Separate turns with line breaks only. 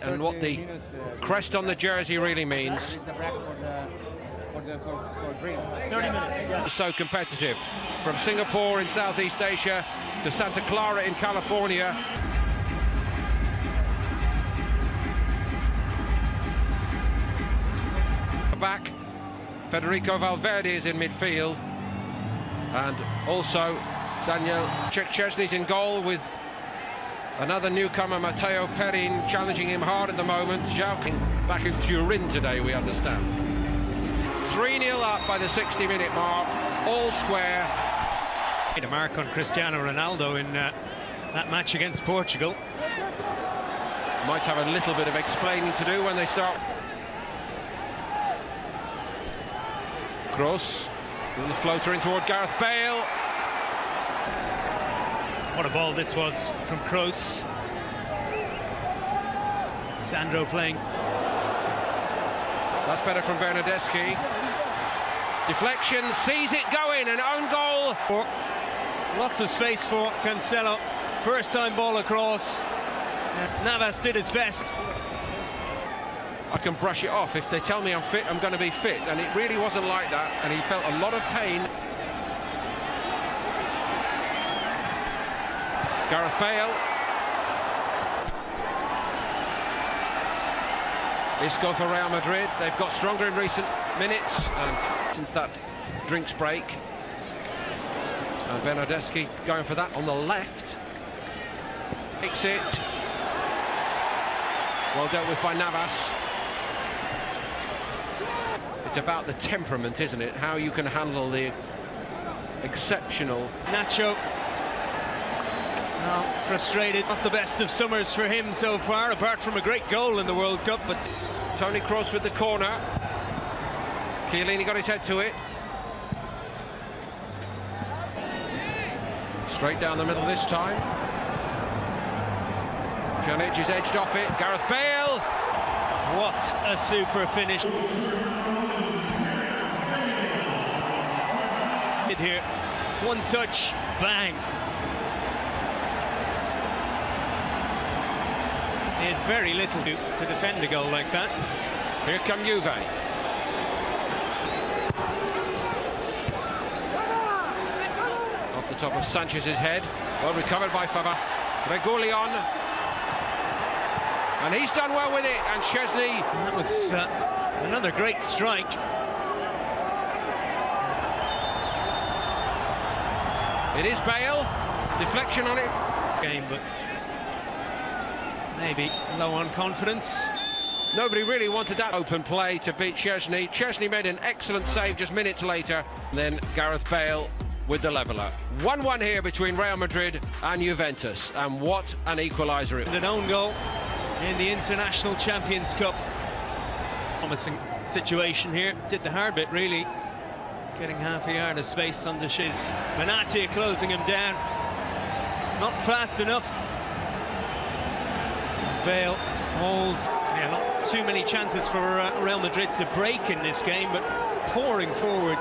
and what the crest on the jersey really means.
For drink. 30 minutes, yeah.
So competitive. From Singapore in Southeast Asia to Santa Clara in California. Back, Federico Valverde is in midfield, and also Daniel Szczesny's in goal with another newcomer, Matteo Perin, challenging him hard at the moment. Jouking back in Turin today, we understand. 3-0 up by the 60-minute mark, all square.
A mark on Cristiano Ronaldo in that match against Portugal.
Might have a little bit of explaining to do when they start. Kroos, the floater in toward Gareth Bale.
What a ball this was from Kroos. Sandro playing.
That's better from Bernardeschi. Deflection, sees it going, an own goal.
Lots of space for Cancelo. First time ball across. Navas did his best.
I can brush it off. If they tell me I'm fit, I'm going to be fit. And it really wasn't like that. And he felt a lot of pain. Gareth Bale. Isco for Real Madrid. They've got stronger in recent minutes. And since that drinks break. And Bernardeschi going for that on the left. Takes it. Well dealt with by Navas. It's about the temperament, isn't it? How you can handle the exceptional.
Nacho. Well, frustrated. Not the best of summers for him so far, apart from a great goal in the World Cup. But
Toni Kroos with the corner. Chiellini got his head to it. Straight down the middle this time. Pjanic is edged off it. Gareth Bale.
What a super finish. Here, one touch, bang. He had very little to defend a goal like that.
Here come Juve. Off the top of Sanchez's head. Well recovered by Reguilon. And he's done well with it. And Szczesny.
That was another great strike.
It is Bale. Deflection on it.
Game, but maybe low on confidence.
Nobody really wanted that open play to beat Szczesny. Szczesny made an excellent save just minutes later. Then Gareth Bale with the leveller. 1-1 here between Real Madrid and Juventus. And what an equaliser it was.
An own goal in the International Champions Cup. Promising situation here. Did the hard bit, really. Getting half a yard of space under Shiz. Menati closing him down. Not fast enough. Bale holds. Yeah, not too many chances for Real Madrid to break in this game, but pouring forward